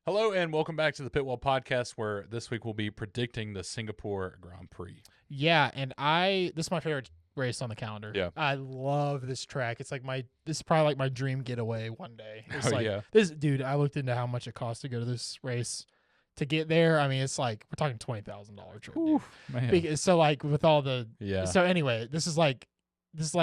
Hello and welcome back to the Pitwall Podcast, where this week we'll be predicting the Singapore Grand Prix. Yeah, and this is my favorite race on the calendar. Yeah. I love this track. It's like this is probably like my dream getaway one day. It's this dude, I looked into how much it costs to go to this race. To get there, I mean, it's like we're talking $20,000 trip. Man. So like with all the Yeah. So anyway, this is like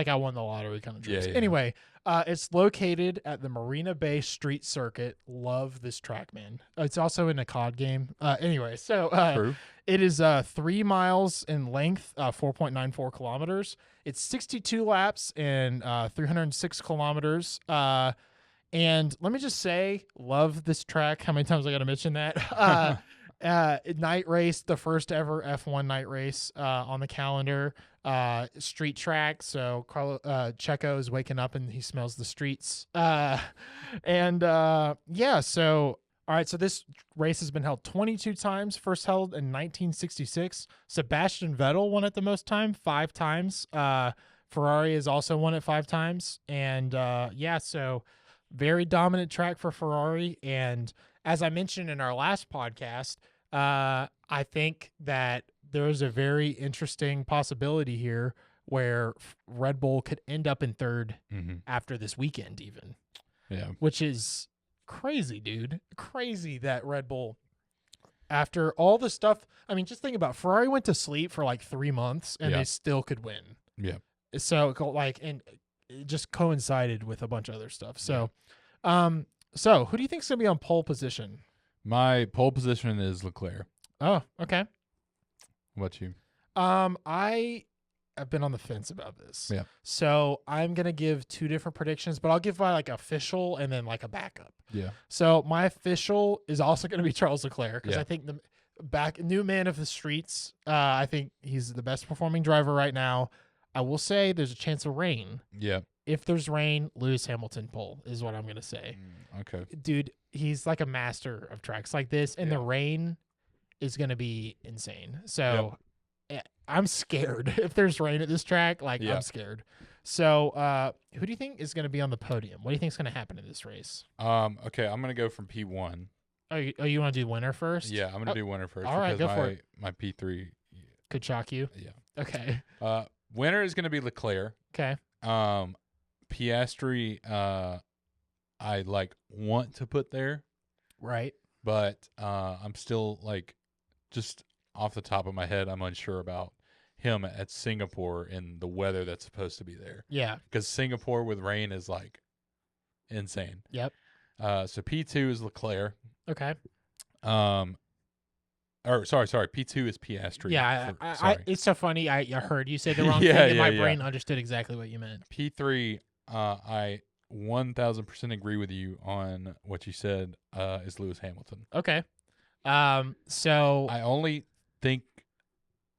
I won the lottery kind of trip. Yeah. Anyway, it's located at the Marina Bay Street Circuit. Love this track, man. It's also in a COD game. Anyway, so True. it is 3 miles in length, 4.94 kilometers. It's 62 laps and 306 kilometers. And let me just say, love this track. How many times I got to mention that? Night race, the first ever F1 night race on the calendar. Street track. So Checo is waking up and he smells the streets. So all right, so this race has been held 22 times, first held in 1966. Sebastian Vettel won it the most time, 5 times. Ferrari has also won it 5 times. And so very dominant track for Ferrari. And as I mentioned in our last podcast, I think that there is a very interesting possibility here where Red Bull could end up in third after this weekend even. Yeah. Which is crazy, dude. Crazy that Red Bull, after all the stuff, I mean, just think about Ferrari went to sleep for like 3 months and they still could win. Yeah. So and it just coincided with a bunch of other stuff. So, so who do you think is going to be on pole position? My pole position is Leclerc. Oh, okay. What about you? I have been on the fence about this. Yeah. So I'm going to give 2 different predictions, but I'll give my like official and then like a backup. Yeah. So my official is also going to be Charles Leclerc because Yeah. I think the new man of the streets. I think he's the best performing driver right now. I will say there's a chance of rain. Yeah. If there's rain, Lewis Hamilton pole is what I'm going to say. Okay. Dude, he's like a master of tracks like this, and the rain is going to be insane. So I'm scared. If there's rain at this track, I'm scared. So who do you think is going to be on the podium? What do you think is going to happen in this race? Okay, I'm going to go from P1. Oh, you want to do winner first? Yeah, I'm going to do winner first. All right, because go for it. My P3 Could shock you? Yeah. Okay. Winner is going to be Leclerc. Okay. Piastri, I want to put there, Right. but I'm still just off the top of my head, I'm unsure about him at Singapore and the weather that's supposed to be there. Yeah. Because Singapore with rain is insane. Yep. So P2 is Leclerc. Okay. Sorry. P2 is Piastri. Yeah. It's so funny. I heard you say the wrong Yeah, thing, and my yeah. brain understood exactly what you meant. P3, I 1,000% agree with you on what you said. Is Lewis Hamilton. Okay. So I only think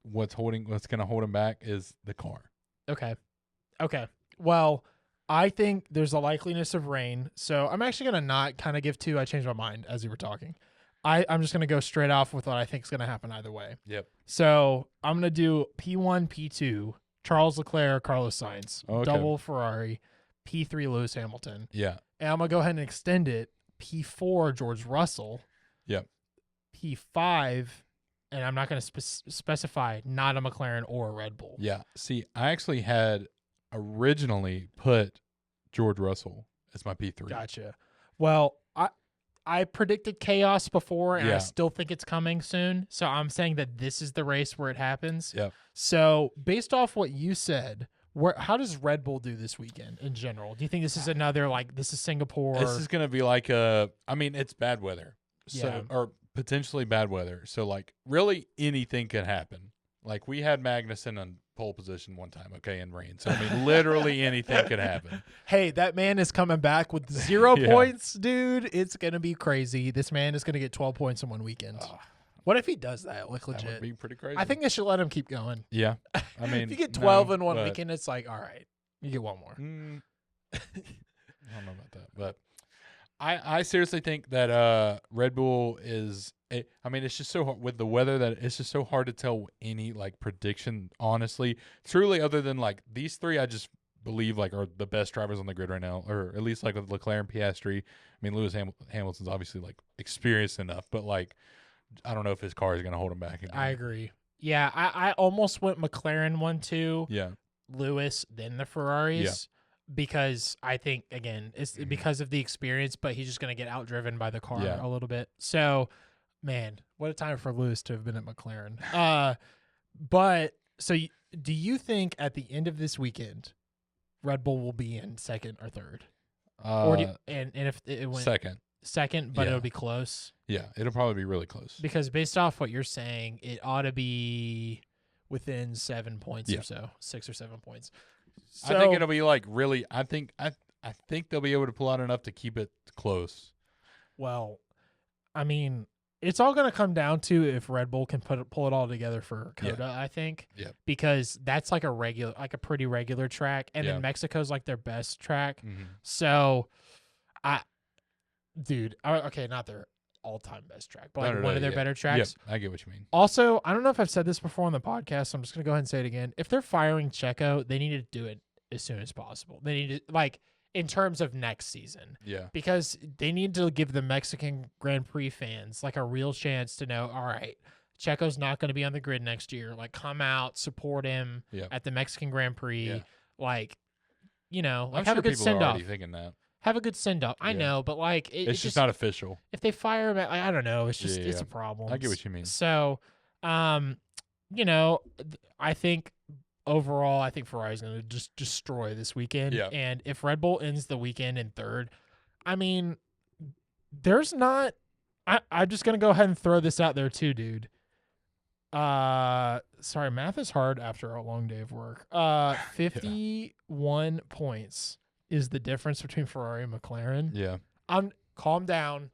what's going to hold him back is the car. Okay. Well, I think there's a likeliness of rain, so I'm actually gonna not kind of give 2. I changed my mind as you were talking. I'm just gonna go straight off with what I think is gonna happen either way. Yep. So I'm gonna do P1, P2, Charles Leclerc, Carlos Sainz, Okay. double Ferrari, P3 Lewis Hamilton, Yeah. and I'm gonna go ahead and extend it. P4 George Russell. Yep. P5, and I'm not gonna specify not a McLaren or a Red Bull. Yeah. See, I actually had originally put George Russell as my P3. Gotcha. Well, I predicted chaos before, and I Yeah. still think it's coming soon. So I'm saying that this is the race where it happens. Yep. So based off what you said, how does Red Bull do this weekend in general? Do you think this is another this is Singapore? This is going to be it's bad weather. So or potentially bad weather. So really anything can happen. We had Magnussen on pole position one time, in rain. So literally anything could happen. Hey, that man is coming back with 0 Yeah. points, dude. It's gonna be crazy. This man is gonna get 12 points in one weekend. What if he does that? That would Legit. be pretty crazy. I think they should let him keep going. Yeah. If you get 12 no, in one but- weekend, it's all right. You get one more. I don't know about that, but I seriously think that Red Bull is. It's just so hard with the weather that it's just so hard to tell any prediction. Honestly, truly, other than these 3, I just believe like are the best drivers on the grid right now, or at least like with Leclerc and Piastri. I mean, Lewis Hamilton's obviously like experienced enough, but like I don't know if his car is going to hold him back again. I agree. Yeah, I almost went McLaren 1-2. Yeah. Lewis, then the Ferraris. Yeah. Because I think, again, it's because of the experience, but he's just going to get outdriven by the car Yeah. a little bit. So, man, what a time for Lewis to have been at McLaren. But so do you think at the end of this weekend, Red Bull will be in second or third? Or and if it went second, but Yeah. it'll be close? Yeah, it'll probably be really close. Because based off what you're saying, it ought to be within 7 points or so, 6 or 7 points. So, I think it'll be like really. I think they'll be able to pull out enough to keep it close. Well, I mean, it's all going to come down to if Red Bull can pull it all together for Coda. I think, because that's like a pretty regular track, and then Mexico's like their best track. Mm-hmm. So, okay, not their all-time best track, but like one of their better tracks. I get what you mean. Also, I don't know if I've said this before on the podcast, so I'm just going to go ahead and say it again. If they're firing Checo, they need to do it as soon as possible. They need to, like, in terms of next season. Yeah. Because they need to give the Mexican Grand Prix fans, like, a real chance to know, all right, Checo's not going to be on the grid next year. Like, come out, support him at the Mexican Grand Prix. Yeah. Like, you know, like, have a good send-off. People are already thinking that. Have a good send-off. I know, but, like... It's just not official. If they fire him, I don't know. It's just it's a problem. I get what you mean. So, you know, I think overall, I think Ferrari's going to just destroy this weekend. Yeah. And if Red Bull ends the weekend in third, I mean, there's not... I'm just going to go ahead and throw this out there too, dude. Sorry, math is hard after a long day of work. 51 points is the difference between Ferrari and McLaren. Yeah. Calm down.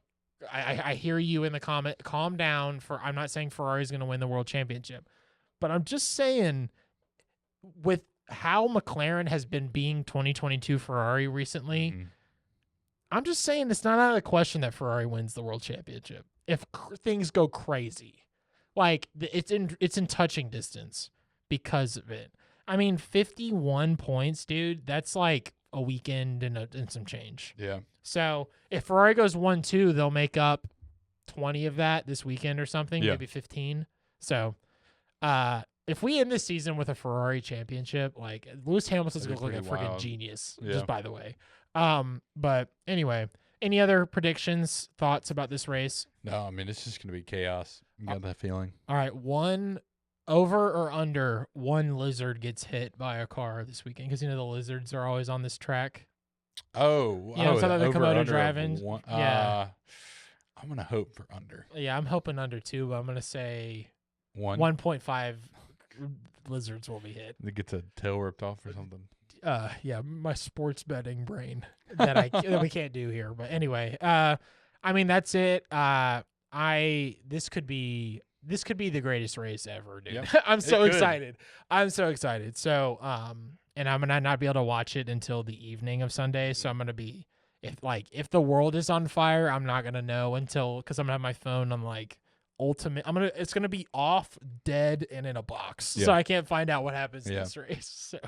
I hear you in the comment. Calm down. I'm not saying Ferrari's going to win the world championship, but I'm just saying with how McLaren has been being 2022 Ferrari recently, I'm just saying it's not out of the question that Ferrari wins the world championship if things go crazy. Like it's in touching distance because of it. I mean, 51 points, dude. That's like a weekend and some change. Yeah. So if Ferrari goes 1-2, they'll make up 20 of that this weekend or something, maybe 15. So if we end this season with a Ferrari championship, like Lewis Hamilton's going to look like a freaking genius, just by the way. But anyway, any other predictions, thoughts about this race? No, I mean, it's just going to be chaos. You got that feeling. All right, over or under one lizard gets hit by a car this weekend, because you know the lizards are always on this track. Oh, you know, so that the Komodo driving. I'm gonna hope for under. Yeah, I'm hoping under too, but I'm gonna say 1.5 lizards will be hit. It gets a tail ripped off or something. Yeah, my sports betting brain that we can't do here. But anyway, I mean that's it. This could be the greatest race ever, dude. Yep. I'm so excited. So, and I'm gonna not be able to watch it until the evening of Sunday. So I'm gonna be if the world is on fire, I'm not gonna know because I'm gonna have my phone on like ultimate. It's gonna be off, dead, and in a box, so I can't find out what happens in this race. So,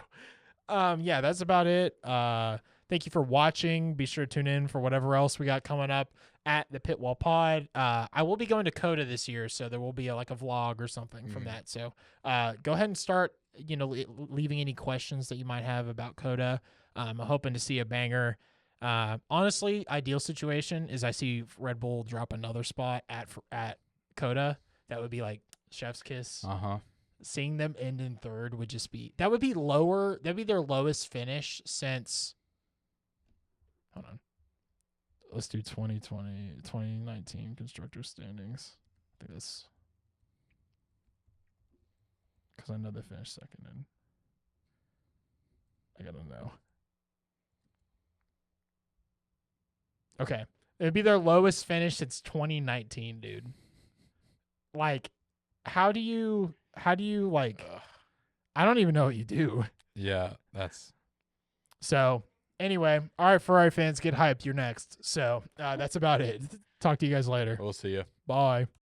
that's about it. Thank you for watching. Be sure to tune in for whatever else we got coming up at the Pitwall Pod. I will be going to Coda this year, so there will be a vlog or something from that. So go ahead and start, leaving any questions that you might have about Coda. I'm hoping to see a banger. Honestly, ideal situation is I see Red Bull drop another spot at Coda. That would be like chef's kiss. Seeing them end in third would be lower. That'd be their lowest finish since. Hold on. Let's do 2019 constructor standings. I think that's because I know they finished second in. I gotta know. Okay. It'd be their lowest finish since 2019, dude. Like, how do you like, I don't even know what you do. Yeah, that's. So, anyway, all right, Ferrari fans, get hyped. You're next. So, that's about it. Talk to you guys later. We'll see you. Bye.